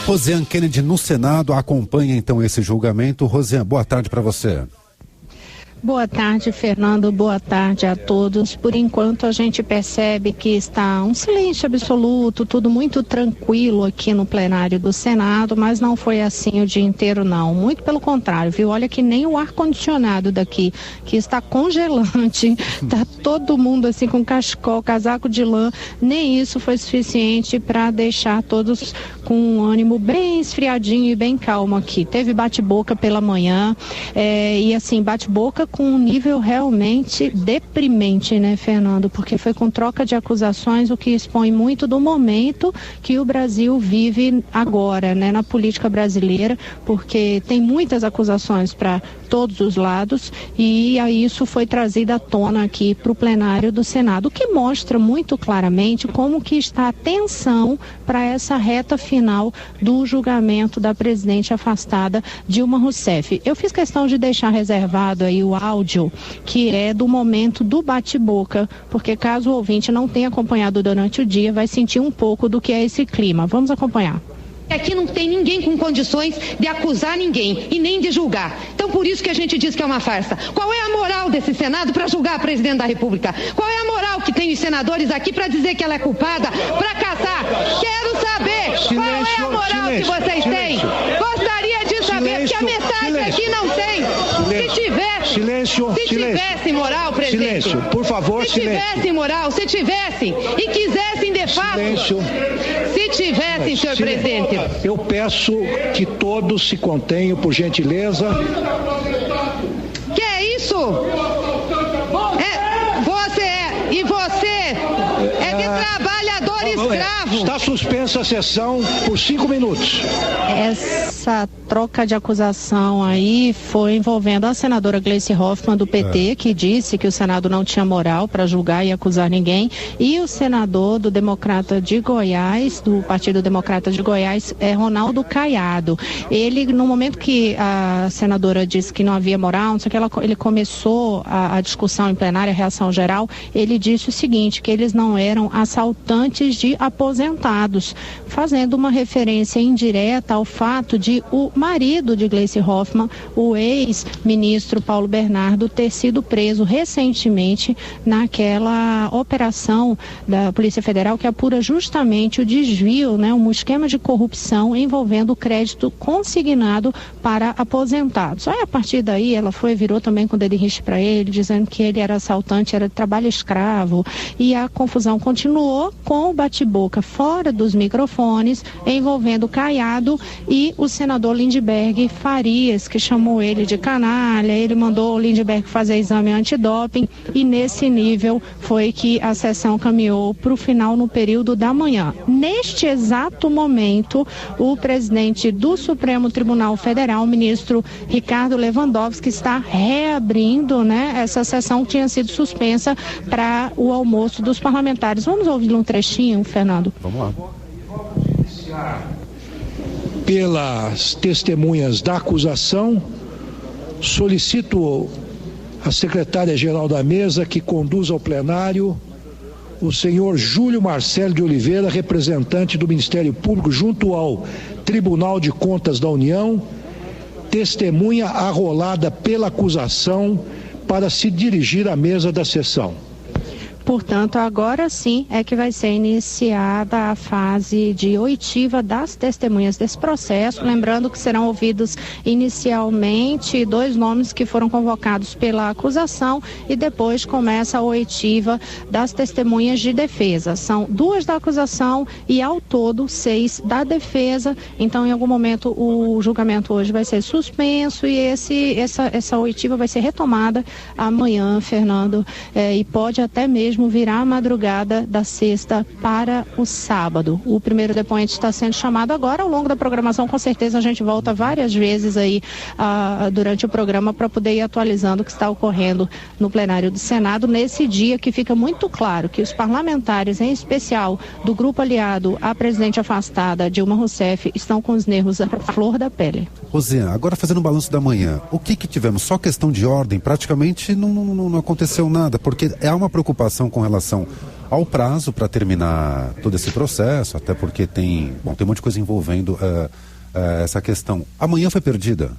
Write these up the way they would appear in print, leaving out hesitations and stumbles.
Rosiane Kennedy no Senado acompanha então esse julgamento. Rosiane, boa tarde para você. Boa tarde, Fernando. Boa tarde a todos. Por enquanto, a gente percebe que está um silêncio absoluto, tudo muito tranquilo aqui no plenário do Senado, mas não foi assim o dia inteiro, não. Muito pelo contrário, viu? Olha que nem o ar-condicionado daqui, que está congelante, está todo mundo assim com cachecol, casaco de lã, nem isso foi suficiente para deixar todos com um ânimo bem esfriadinho e bem calmo aqui. Teve bate-boca pela manhã, e assim, bate-boca com um nível realmente deprimente, né, Fernando? Porque foi com troca de acusações, o que expõe muito do momento que o Brasil vive agora, né, na política brasileira, porque tem muitas acusações para todos os lados e aí isso foi trazido à tona aqui para o plenário do Senado, o que mostra muito claramente como que está a tensão para essa reta final do julgamento da presidente afastada Dilma Rousseff. Eu fiz questão de deixar reservado aí o áudio, que é do momento do bate-boca, porque caso o ouvinte não tenha acompanhado durante o dia, vai sentir um pouco do que é esse clima. Vamos acompanhar. Aqui não tem ninguém com condições de acusar ninguém e nem de julgar. Então, por isso que a gente diz que é uma farsa. Qual é a moral desse Senado para julgar a presidente da República? Qual é a moral que tem os senadores aqui para dizer que ela é culpada, para caçar? Quero saber qual é a moral que vocês têm. Gostaria de saber, porque a mensagem aqui não tem. Se tivesse moral, presidente. Silêncio, por favor, se tivesse moral, se tivessem e quisessem de fato. Se tivessem, senhor presidente. Eu peço que todos se contenham, por gentileza. Que é isso? Você é de trabalhador escravo. Está suspensa a sessão por 5 minutos. Essa troca de acusação aí foi envolvendo a senadora Gleice Hoffmann do PT, que disse que o Senado não tinha moral para julgar e acusar ninguém, e o senador do Democrata de Goiás, do Partido Democrata de Goiás, Ronaldo Caiado. Ele, no momento que a senadora disse que não havia moral, não sei o que, ele começou a discussão em plenária, a reação geral, ele disse o seguinte, que eles não eram assaltantes de aposentados, fazendo uma referência indireta ao fato de o marido de Gleice Hoffmann, o ex-ministro Paulo Bernardo, ter sido preso recentemente naquela operação da Polícia Federal que apura justamente o desvio, né, um esquema de corrupção envolvendo o crédito consignado para aposentados. Aí, a partir daí, ela virou também com o dedo em riste para ele, dizendo que ele era assaltante, era de trabalho escravo, e a confusão continuou com o bate-boca fora dos microfones, envolvendo Caiado e o senador Lindbergh Farias, que chamou ele de canalha. Ele mandou o Lindbergh fazer exame antidoping e nesse nível foi que a sessão caminhou para o final no período da manhã. Neste exato momento, o presidente do Supremo Tribunal Federal, o ministro Ricardo Lewandowski, está reabrindo, né, essa sessão que tinha sido suspensa para o almoço dos parlamentares. Vamos ouvir um trechinho, Fernando? Vamos lá. Pelas testemunhas da acusação, solicito a secretária-geral da mesa que conduza ao plenário o senhor Júlio Marcelo de Oliveira, representante do Ministério Público junto ao Tribunal de Contas da União, testemunha arrolada pela acusação para se dirigir à mesa da sessão. Portanto, agora sim é que vai ser iniciada a fase de oitiva das testemunhas desse processo. Lembrando que serão ouvidos inicialmente 2 nomes que foram convocados pela acusação e depois começa a oitiva das testemunhas de defesa. São 2 da acusação e ao todo 6 da defesa. Então, em algum momento, o julgamento hoje vai ser suspenso e essa oitiva vai ser retomada amanhã, Fernando, e pode até mesmo virar a madrugada da sexta para o sábado. O primeiro depoente está sendo chamado agora. Ao longo da programação, com certeza, a gente volta várias vezes aí durante o programa para poder ir atualizando o que está ocorrendo no plenário do Senado nesse dia que fica muito claro que os parlamentares, em especial do grupo aliado à presidente afastada Dilma Rousseff, estão com os nervos à flor da pele. Rosiane, agora fazendo um balanço da manhã, o que tivemos? Só questão de ordem, praticamente não aconteceu nada, porque há uma preocupação com relação ao prazo para terminar todo esse processo, até porque tem um monte de coisa envolvendo essa questão. Amanhã foi perdida?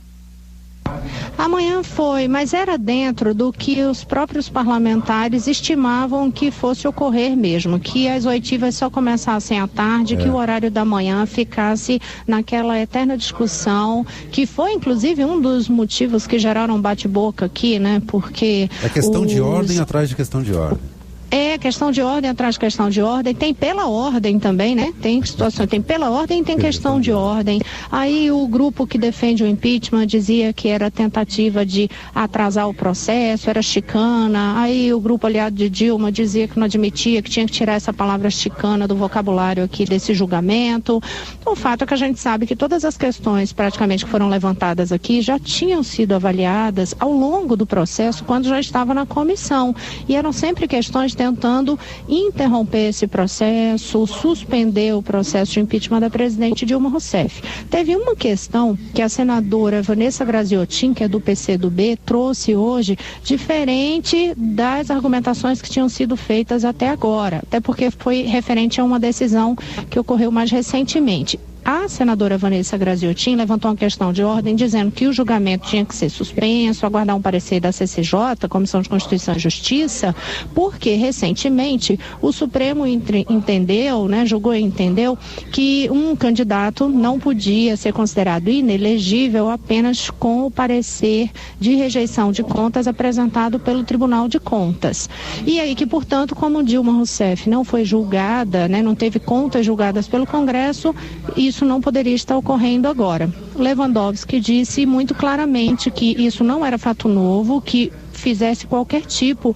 Amanhã foi, mas era dentro do que os próprios parlamentares estimavam que fosse ocorrer mesmo, que as oitivas só começassem à tarde, que o horário da manhã ficasse naquela eterna discussão, que foi inclusive um dos motivos que geraram bate-boca aqui, né? Porque é questão de ordem atrás de questão de ordem. É questão de ordem atrás de questão de ordem, tem pela ordem também, né? Tem situação, tem pela ordem e tem questão de ordem. Aí o grupo que defende o impeachment dizia que era tentativa de atrasar o processo, era chicana. Aí o grupo aliado de Dilma dizia que não admitia, que tinha que tirar essa palavra chicana do vocabulário aqui desse julgamento. O fato é que a gente sabe que todas as questões praticamente que foram levantadas aqui já tinham sido avaliadas ao longo do processo quando já estava na comissão. E eram sempre questões tentando interromper esse processo, suspender o processo de impeachment da presidente Dilma Rousseff. Teve uma questão que a senadora Vanessa Graziotin, que é do PCdoB, trouxe hoje, diferente das argumentações que tinham sido feitas até agora, até porque foi referente a uma decisão que ocorreu mais recentemente. A senadora Vanessa Graziotin levantou uma questão de ordem dizendo que o julgamento tinha que ser suspenso, aguardar um parecer da CCJ, Comissão de Constituição e Justiça, porque recentemente o Supremo entendeu, né, julgou e entendeu que um candidato não podia ser considerado inelegível apenas com o parecer de rejeição de contas apresentado pelo Tribunal de Contas. E aí que, portanto, como Dilma Rousseff não foi julgada, né, não teve contas julgadas pelo Congresso, isso não poderia estar ocorrendo agora. Lewandowski disse muito claramente que isso não era fato novo, que fizesse qualquer tipo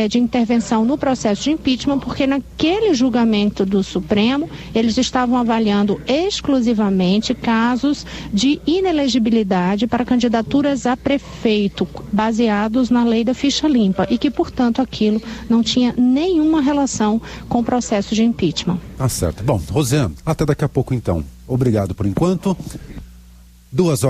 de intervenção no processo de impeachment, porque naquele julgamento do Supremo, eles estavam avaliando exclusivamente casos de inelegibilidade para candidaturas a prefeito, baseados na lei da ficha limpa, e que, portanto, aquilo não tinha nenhuma relação com o processo de impeachment. Tá certo. Bom, Rosiane, até daqui a pouco então. Obrigado por enquanto. 2 horas.